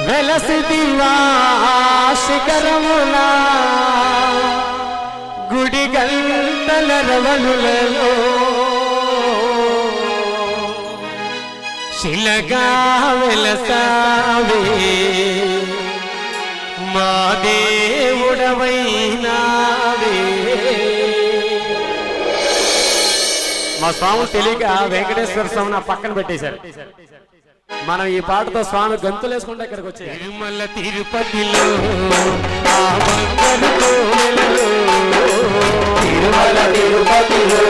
వెలసిదివా శిఖరమునా గుడి గంటల రవలులలో శిలగా వెలసావే మా దేవుడవైనావే. మా స్వామి తెలియక వెంకటేశ్వర స్వామి నా పక్కన పెట్టేశారు. మనం ఈ పాటతో స్వామి గంతులు వేసుకుంటే ఇక్కడికి వచ్చే తిరుమల తిరుపతిలో తిరుమల తిరుపతిలో